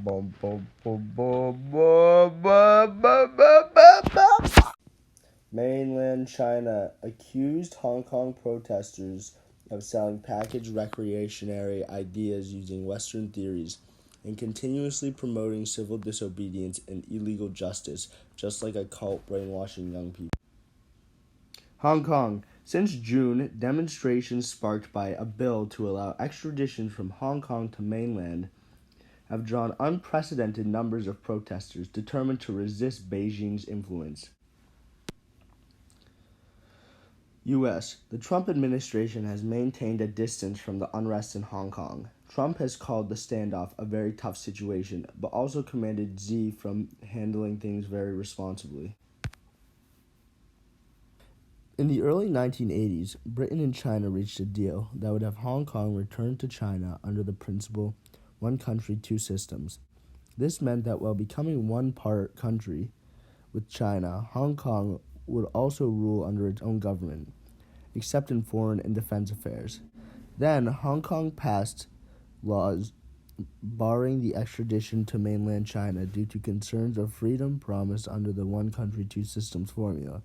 Boom, boom, boom, boom, boom, boom, boom, boom, boom, boom. Mainland China accused Hong Kong protesters of selling packaged recreationary ideas using Western theories and continuously promoting civil disobedience and illegal justice, just like a cult brainwashing young people. Hong Kong. Since June, demonstrations sparked by a bill to allow extradition from Hong Kong to mainland have drawn unprecedented numbers of protesters determined to resist Beijing's influence. U.S. The Trump administration has maintained a distance from the unrest in Hong Kong. Trump has called the standoff a very tough situation, but also commended Xi from handling things very responsibly. In the early 1980s, Britain and China reached a deal that would have Hong Kong returned to China under the principle one country, two systems. This meant that while becoming one part country with China, Hong Kong would also rule under its own government, except in foreign and defense affairs. Then, Hong Kong passed laws barring the extradition to mainland China due to concerns of freedom promised under the one country, two systems formula.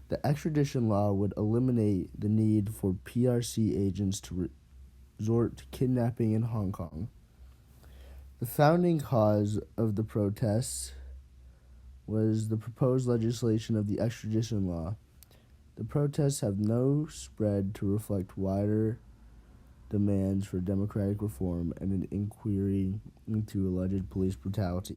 The extradition law would eliminate the need for PRC agents to resort to kidnapping in Hong Kong. The founding cause of the protests was the proposed legislation of the extradition law. The protests have now spread to reflect wider demands for democratic reform and an inquiry into alleged police brutality.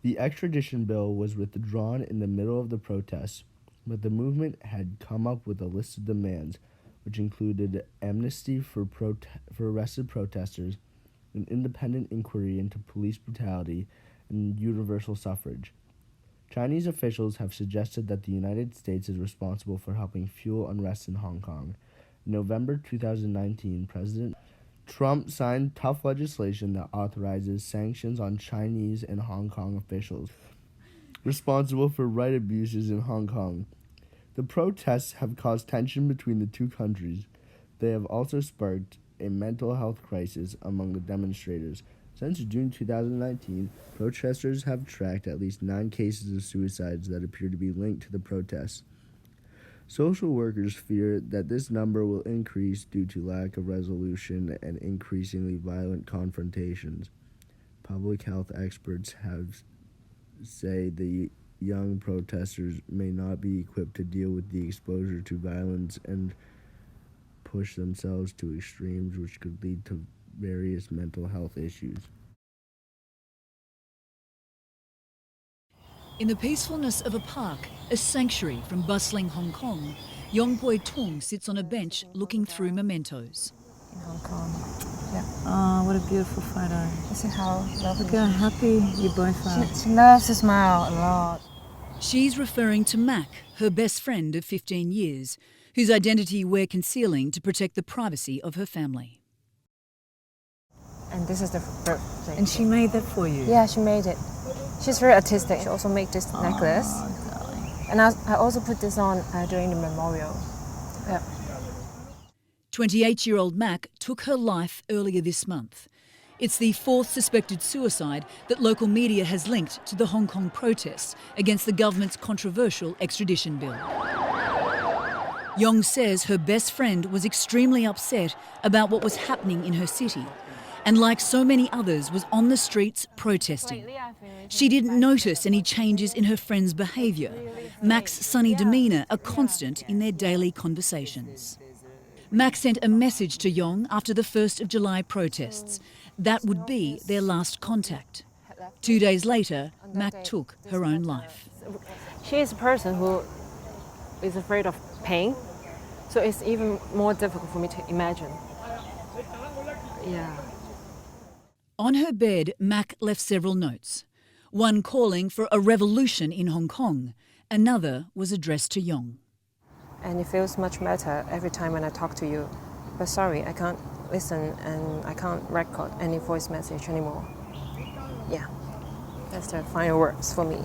The extradition bill was withdrawn in the middle of the protests, but the movement had come up with a list of demands, which included amnesty for arrested protesters, an independent inquiry into police brutality, and universal suffrage. Chinese officials have suggested that the United States is responsible for helping fuel unrest in Hong Kong. In November 2019, President Trump signed tough legislation that authorizes sanctions on Chinese and Hong Kong officials responsible for right abuses in Hong Kong. The protests have caused tension between the two countries. They have also sparked a mental health crisis among the demonstrators. Since June 2019, protesters have tracked at least 9 cases of suicides that appear to be linked to the protests. Social workers fear that this number will increase due to lack of resolution and increasingly violent confrontations. Public health experts have say the young protesters may not be equipped to deal with the exposure to violence and push themselves to extremes which could lead to various mental health issues. In the peacefulness of a park, a sanctuary from bustling Hong Kong, Yong Poi Tung sits on a bench looking through mementos. In Hong Kong. Yeah. Oh, what a beautiful photo. You see how lovely. Look how happy you both are. She loves to smile a lot. She's referring to Mac, her best friend of 15 years, whose identity we're concealing to protect the privacy of her family. And this is the birthday. And she made that for you? Yeah, she made it. She's very artistic. She also made this necklace. Darling. And I also put this on during the memorial. Yeah. 28-year-old Mac took her life earlier this month. It's the 4th suspected suicide that local media has linked to the Hong Kong protests against the government's controversial extradition bill. Yong says her best friend was extremely upset about what was happening in her city, and like so many others was on the streets protesting. She didn't notice any changes in her friend's behaviour. Mac's sunny demeanour a constant in their daily conversations. Mac sent a message to Yong after the 1st of July protests. That would be their last contact. 2 days later, Mac took her own life. She is a person who is afraid of pain, so it's even more difficult for me to imagine. Yeah. On her bed, Mac left several notes. One calling for a revolution in Hong Kong. Another was addressed to Yong. And it feels much better every time when I talk to you. But sorry, I can't listen and I can't record any voice message anymore. Yeah, that's the final words for me.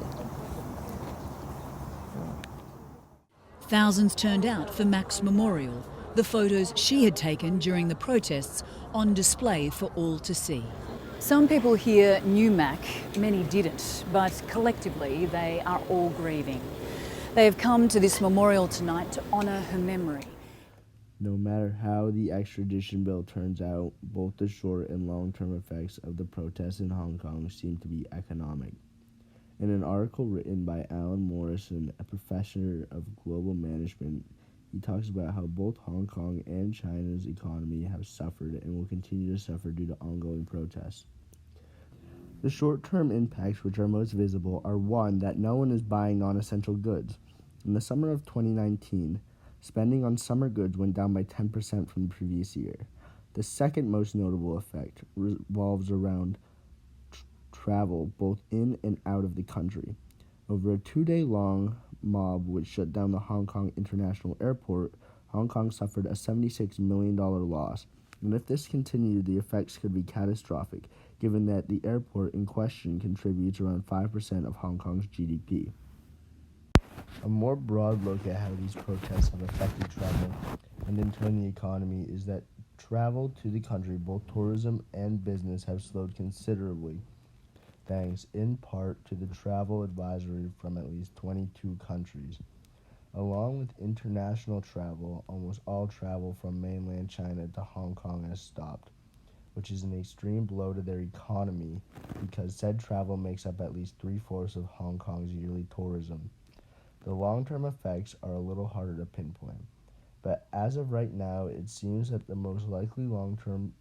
Thousands turned out for Mac's memorial, the photos she had taken during the protests on display for all to see. Some people here knew Mac, many didn't, but collectively they are all grieving. They have come to this memorial tonight to honour her memory. No matter how the extradition bill turns out, both the short and long-term effects of the protests in Hong Kong seem to be economic. In an article written by Alan Morrison, a professor of global management, he talks about how both Hong Kong and China's economy have suffered and will continue to suffer due to ongoing protests. The short-term impacts which are most visible are one, that no one is buying non-essential goods. In the summer of 2019, spending on summer goods went down by 10% from the previous year. The second most notable effect revolves around travel, both in and out of the country. Over a 2-day-long mob which shut down the Hong Kong International Airport, Hong Kong suffered a $76 million loss. And if this continued, the effects could be catastrophic, given that the airport in question contributes around 5% of Hong Kong's GDP. A more broad look at how these protests have affected travel and in turn the economy is that travel to the country, both tourism and business, have slowed considerably, thanks in part to the travel advisory from at least 22 countries. Along with international travel, almost all travel from mainland China to Hong Kong has stopped, which is an extreme blow to their economy because said travel makes up at least 3/4 of Hong Kong's yearly tourism. The long-term effects are a little harder to pinpoint, but as of right now, it seems that the most likely long-term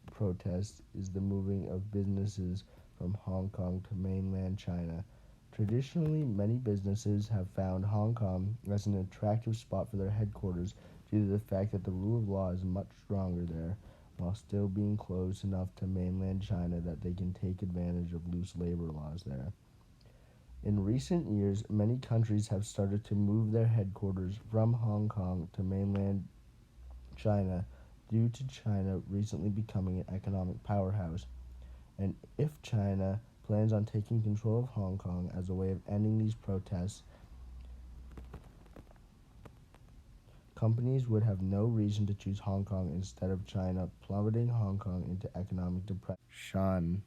protest is the moving of businesses from Hong Kong to mainland China. Traditionally, many businesses have found Hong Kong as an attractive spot for their headquarters due to the fact that the rule of law is much stronger there, while still being close enough to mainland China that they can take advantage of loose labor laws there. In recent years, many countries have started to move their headquarters from Hong Kong to mainland China due to China recently becoming an economic powerhouse. And if China plans on taking control of Hong Kong as a way of ending these protests, companies would have no reason to choose Hong Kong instead of China, plummeting Hong Kong into economic depression.